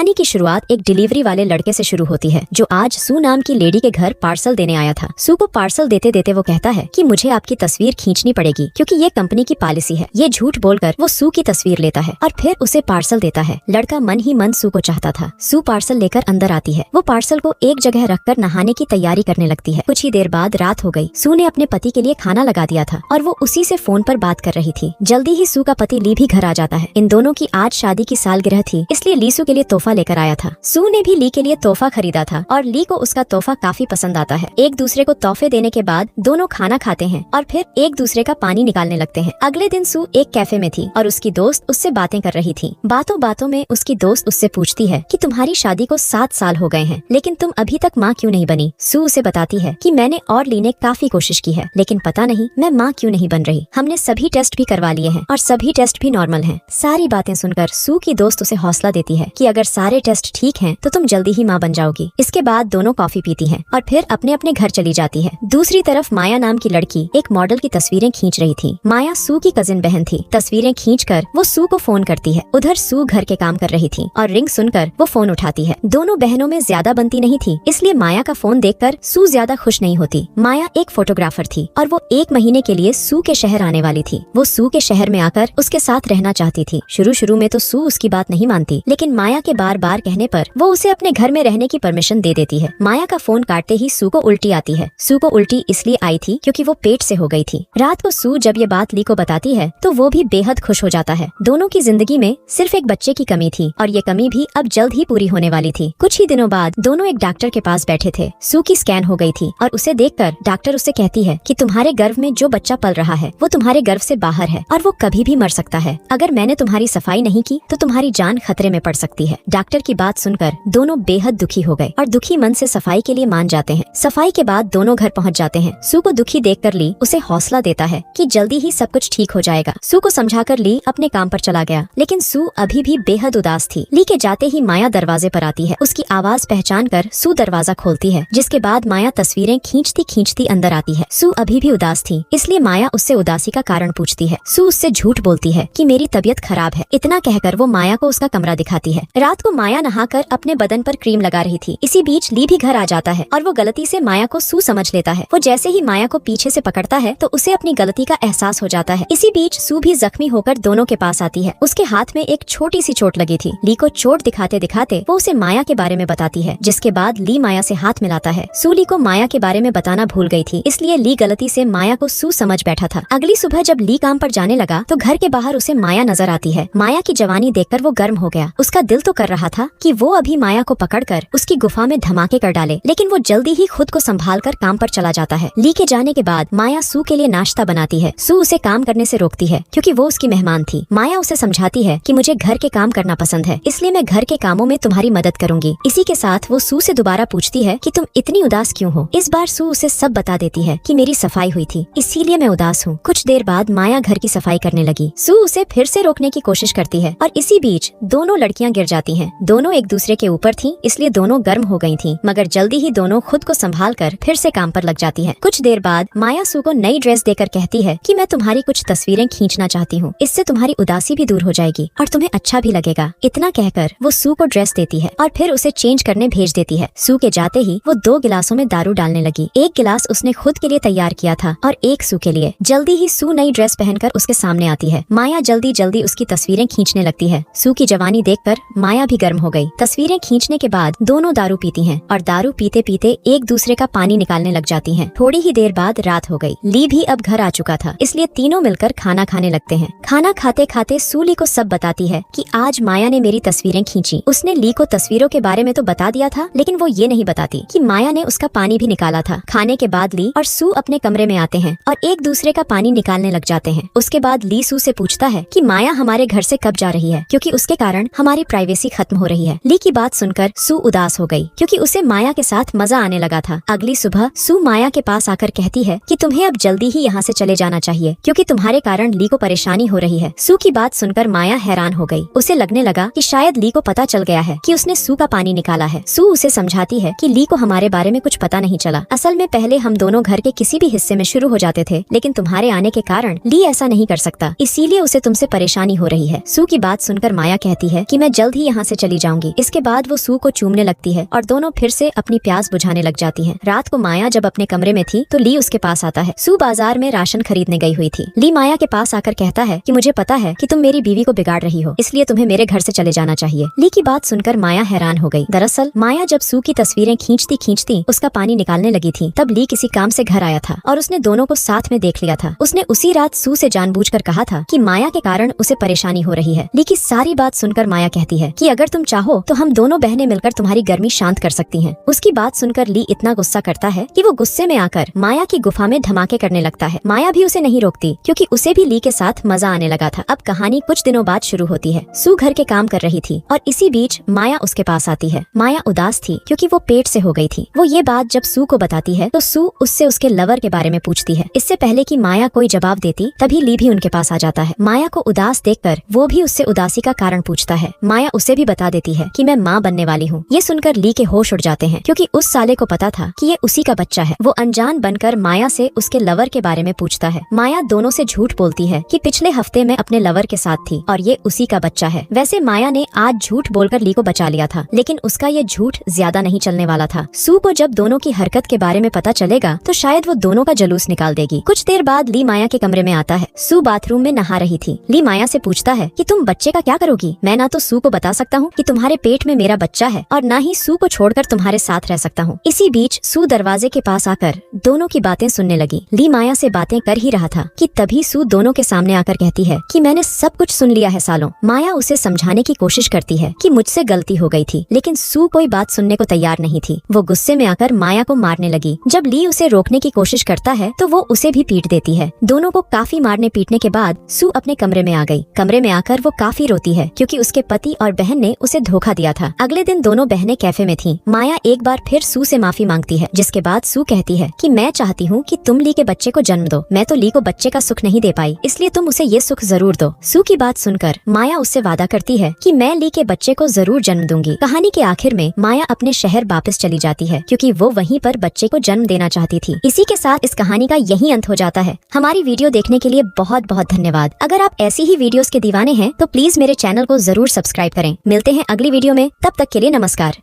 कहानी की शुरुआत एक डिलीवरी वाले लड़के से शुरू होती है जो आज सू नाम की लेडी के घर पार्सल देने आया था। सू को पार्सल देते देते वो कहता है कि मुझे आपकी तस्वीर खींचनी पड़ेगी क्योंकि ये कंपनी की पॉलिसी है। ये झूठ बोलकर वो सू की तस्वीर लेता है और फिर उसे पार्सल देता है। लड़का मन ही मन सू को चाहता था। सू पार्सल लेकर अंदर आती है। वो पार्सल को एक जगह रखकर नहाने की तैयारी करने लगती है। कुछ ही देर बाद रात हो गई। सू ने अपने पति के लिए खाना लगा दिया था और वो उसी से फोन पर बात कर रही थी। जल्दी ही सू का पति ली भी घर आ जाता है। इन दोनों की आज शादी की सालगिरह थी, इसलिए ली सू के लिए तोहफा लेकर आया था। सू ने भी ली के लिए तोहफा खरीदा था और ली को उसका तोहफा काफी पसंद आता है। एक दूसरे को तोहफे देने के बाद दोनों खाना खाते हैं और फिर एक दूसरे का पानी निकालने लगते हैं। अगले दिन सू एक कैफे में थी और उसकी दोस्त उससे बातें कर रही थी। बातों बातों में उसकी दोस्त उससे पूछती है कि तुम्हारी शादी को 7 साल हो गए हैं, लेकिन तुम अभी तक माँ क्यों नहीं बनी। सू उसे बताती है कि मैंने और ली ने काफी कोशिश की है, लेकिन पता नहीं मैं माँ क्यों नहीं बन रही। हमने सभी टेस्ट भी करवा लिए हैं और सभी टेस्ट भी नॉर्मल हैं। सारी बातें सुनकर सू की दोस्त उसे हौसला देती है कि अगर सारे टेस्ट ठीक हैं तो तुम जल्दी ही माँ बन जाओगी। इसके बाद दोनों कॉफी पीती हैं और फिर अपने अपने घर चली जाती है। दूसरी तरफ माया नाम की लड़की एक मॉडल की तस्वीरें खींच रही थी। माया सू की कजिन बहन थी। तस्वीरें खींचकर वो सू को फोन करती है। उधर सू घर के काम कर रही थी और रिंग सुनकर वो फोन उठाती है। दोनों बहनों में ज्यादा बनती नहीं थी, इसलिए माया का फोन देखकर सू ज्यादा खुश नहीं होती। माया एक फोटोग्राफर थी और वो 1 महीने के लिए सू के शहर आने वाली थी। वो सू के शहर में आकर उसके साथ रहना चाहती थी। शुरू में तो सू उसकी बात नहीं मानती, लेकिन माया के बार बार कहने पर वो उसे अपने घर में रहने की परमिशन दे देती है। माया का फोन काटते ही सू को उल्टी आती है। सू को उल्टी इसलिए आई थी क्योंकि वो पेट से हो गई थी। रात को सू जब ये बात ली को बताती है तो वो भी बेहद खुश हो जाता है। दोनों की जिंदगी में सिर्फ एक बच्चे की कमी थी और ये कमी भी अब जल्द ही पूरी होने वाली थी। कुछ ही दिनों बाद दोनों एक डॉक्टर के पास बैठे थे। सू की स्कैन हो गई थी और उसे देखकर डॉक्टर उससे कहती है कि तुम्हारे गर्भ में जो बच्चा पल रहा है वो तुम्हारे गर्भ से बाहर है और वो कभी भी मर सकता है। अगर मैंने तुम्हारी सफाई नहीं की तो तुम्हारी जान खतरे में पड़ सकती है। डॉक्टर की बात सुनकर दोनों बेहद दुखी हो गए और दुखी मन से सफाई के लिए मान जाते हैं। सफाई के बाद दोनों घर पहुंच जाते हैं। सू को दुखी देखकर ली उसे हौसला देता है कि जल्दी ही सब कुछ ठीक हो जाएगा। सू को समझाकर ली अपने काम पर चला गया, लेकिन सू अभी भी बेहद उदास थी। ली के जाते ही माया दरवाजे पर आती है। उसकी आवाज पहचान कर सू दरवाजा खोलती है, जिसके बाद माया तस्वीरें खींचती खींचती अंदर आती है। सू अभी भी उदास थी, इसलिए माया उससे उदासी का कारण पूछती है। सू उससे झूठ बोलती है कि मेरी तबीयत खराब है। इतना कहकर वो माया को उसका कमरा दिखाती है। रात को माया नहाकर अपने बदन पर क्रीम लगा रही थी। इसी बीच ली भी घर आ जाता है और वो गलती से माया को सू समझ लेता है। वो जैसे ही माया को पीछे से पकड़ता है तो उसे अपनी गलती का एहसास हो जाता है। इसी बीच सू भी जख्मी होकर दोनों के पास आती है। उसके हाथ में एक छोटी सी चोट लगी थी। ली को चोट दिखाते दिखाते वो उसे माया के बारे में बताती है, जिसके बाद ली माया से हाथ मिलाता है। सू ली को माया के बारे में बताना भूल गई थी, इसलिए ली गलती से माया को सू समझ बैठा था। अगली सुबह जब ली काम पर जाने लगा तो घर के बाहर उसे माया नजर आती है। माया की जवानी देखकर वो गर्म हो गया। उसका दिल तो कर रहा था कि वो अभी माया को पकड़कर उसकी गुफा में धमाके कर डाले, लेकिन वो जल्दी ही खुद को संभालकर काम पर चला जाता है। ली के जाने के बाद माया सू के लिए नाश्ता बनाती है। सू उसे काम करने से रोकती है क्योंकि वो उसकी मेहमान थी। माया उसे समझाती है कि मुझे घर के काम करना पसंद है, इसलिए मैं घर के कामों में तुम्हारी मदद करूंगी। इसी के साथ वो सू से दोबारा पूछती है कि तुम इतनी उदास क्यों हो। इस बार सू उसे सब बता देती है कि मेरी सफाई हुई थी, इसीलिए मैं उदास हूँ। कुछ देर बाद माया घर की सफाई करने लगी। सू उसे फिर से रोकने की कोशिश करती है और इसी बीच दोनों लड़कियां गिर जाती हैं। दोनों एक दूसरे के ऊपर थीं, इसलिए दोनों गर्म हो गई थीं, मगर जल्दी ही दोनों खुद को संभालकर फिर से काम पर लग जाती हैं। कुछ देर बाद माया सू को नई ड्रेस देकर कहती है कि मैं तुम्हारी कुछ तस्वीरें खींचना चाहती हूँ, इससे तुम्हारी उदासी भी दूर हो जाएगी और तुम्हें अच्छा भी लगेगा। इतना कहकर वो सू को ड्रेस देती है और फिर उसे चेंज करने भेज देती है। सू के जाते ही वो 2 गिलासों में दारू डालने लगी। एक गिलास उसने खुद के लिए तैयार किया था और एक सू के लिए। जल्दी ही सू नई ड्रेस पहनकर उसके सामने आती है। माया जल्दी जल्दी उसकी तस्वीरें खींचने लगती है। सू की जवानी देखकर माया भी गर्म हो गई। तस्वीरें खींचने के बाद दोनों दारू पीती हैं और दारू पीते पीते एक दूसरे का पानी निकालने लग जाती हैं। थोड़ी ही देर बाद रात हो गई। ली भी अब घर आ चुका था, इसलिए तीनों मिलकर खाना खाने लगते हैं। खाना खाते खाते सू ली को सब बताती है कि आज माया ने मेरी तस्वीरें खींची। उसने ली को तस्वीरों के बारे में तो बता दिया था, लेकिन वो ये नहीं बताती कि माया ने उसका पानी भी निकाला था। खाने के बाद ली और सू अपने कमरे में आते हैं और एक दूसरे का पानी निकालने लग जाते हैं। उसके बाद ली सू से पूछता है कि माया हमारे घर से कब जा रही है, क्योंकि उसके कारण हमारी प्राइवेसी खत्म हो रही है। ली की बात सुनकर सू उदास हो गई क्योंकि उसे माया के साथ मजा आने लगा था। अगली सुबह सू माया के पास आकर कहती है कि तुम्हें अब जल्दी ही यहाँ से चले जाना चाहिए क्योंकि तुम्हारे कारण ली को परेशानी हो रही है। सू की बात सुनकर माया हैरान हो गई। उसे लगने लगा कि शायद ली को पता चल गया है कि उसने सू का पानी निकाला है। सू उसे समझाती है कि ली को हमारे बारे में कुछ पता नहीं चला। असल में पहले हम दोनों घर के किसी भी हिस्से में शुरू हो जाते थे, लेकिन तुम्हारे आने के कारण ली ऐसा नहीं कर सकता, इसीलिए उसे तुमसे परेशानी हो रही है। सू की बात सुनकर माया कहती है कि मैं जल्द ही यहाँ से से चली जाऊंगी। इसके बाद वो सू को चूमने लगती है और दोनों फिर से अपनी प्यास बुझाने लग जाती हैं। रात को माया जब अपने कमरे में थी तो ली उसके पास आता है। सू बाजार में राशन खरीदने गई हुई थी। ली माया के पास आकर कहता है कि मुझे पता है कि तुम मेरी बीवी को बिगाड़ रही हो, इसलिए तुम्हें मेरे घर से चले जाना चाहिए। ली की बात सुनकर माया हैरान हो गई। दरअसल माया जब सू की तस्वीरें खींचती खींचती उसका पानी निकालने लगी थी, तब ली किसी काम से घर आया था और उसने दोनों को साथ में देख लिया था। उसने उसी रात सू से जानबूझकर कहा था कि माया के कारण उसे परेशानी हो रही है। ली की सारी बात सुनकर माया कहती है कि अगर तुम चाहो तो हम दोनों बहनें मिलकर तुम्हारी गर्मी शांत कर सकती हैं। उसकी बात सुनकर ली इतना गुस्सा करता है कि वो गुस्से में आकर माया की गुफा में धमाके करने लगता है। माया भी उसे नहीं रोकती क्योंकि उसे भी ली के साथ मजा आने लगा था। अब कहानी कुछ दिनों बाद शुरू होती है। सू घर के काम कर रही थी और इसी बीच माया उसके पास आती है। माया उदास थी क्योंकि वो पेट से हो गई थी। वो ये बात जब सू को बताती है तो सू उससे उसके लवर के बारे में पूछती है। इससे पहले कि माया कोई जवाब देती तभी ली भी उनके पास आ जाता है। माया को उदास देखकर वो भी उससे उदासी का कारण पूछता है। माया उसे भी बता देती है कि मैं माँ बनने वाली हूँ। ये सुनकर ली के होश उड़ जाते हैं क्योंकि उस साले को पता था कि ये उसी का बच्चा है। वो अनजान बनकर माया से उसके लवर के बारे में पूछता है। माया दोनों से झूठ बोलती है कि पिछले हफ्ते में अपने लवर के साथ थी और ये उसी का बच्चा है। वैसे माया ने आज झूठ बोलकर ली को बचा लिया था, लेकिन उसका ये झूठ ज्यादा नहीं चलने वाला था। सू को जब दोनों की हरकत के बारे में पता चलेगा तो शायद वो दोनों का जलूस निकाल देगी। कुछ देर बाद ली माया के कमरे में आता है। सू बाथरूम में नहा रही थी। ली माया से पूछता है कि तुम बच्चे का क्या करोगी? मैं ना तो सू को बता सकता हूँ कि तुम्हारे पेट में मेरा बच्चा है और ना ही सू को छोड़कर तुम्हारे साथ रह सकता हूँ। इसी बीच सू दरवाजे के पास आकर दोनों की बातें सुनने लगी। ली माया से बातें कर ही रहा था कि तभी सू दोनों के सामने आकर कहती है कि मैंने सब कुछ सुन लिया है सालों। माया उसे समझाने की कोशिश करती है कि मुझसे गलती हो गई थी, लेकिन सू कोई बात सुनने को तैयार नहीं थी। वो गुस्से में आकर माया को मारने लगी। जब ली उसे रोकने की कोशिश करता है तो वो उसे भी पीट देती है। दोनों को काफी मारने पीटने के बाद सू अपने कमरे में आ गई। कमरे में आकर वो काफी रोती है क्योंकि उसके पति और बहन ने उसे धोखा दिया था। अगले दिन दोनों बहनें कैफे में थीं। माया एक बार फिर सू से माफी मांगती है, जिसके बाद सू कहती है कि मैं चाहती हूँ कि तुम ली के बच्चे को जन्म दो। मैं तो ली को बच्चे का सुख नहीं दे पाई, इसलिए तुम उसे ये सुख जरूर दो। सू की बात सुनकर माया उससे वादा करती है कि मैं ली के बच्चे को जरूर जन्म दूंगी। कहानी के आखिर में माया अपने शहर वापस चली जाती है क्योंकि वो वहीं पर बच्चे को जन्म देना चाहती थी। इसी के साथ इस कहानी का यही अंत हो जाता है। हमारी वीडियो देखने के लिए बहुत बहुत धन्यवाद। अगर आप ऐसी ही वीडियोस के दीवाने हैं तो प्लीज मेरे चैनल को जरूर सब्सक्राइब करें। मिलते हैं अगली वीडियो में, तब तक के लिए नमस्कार।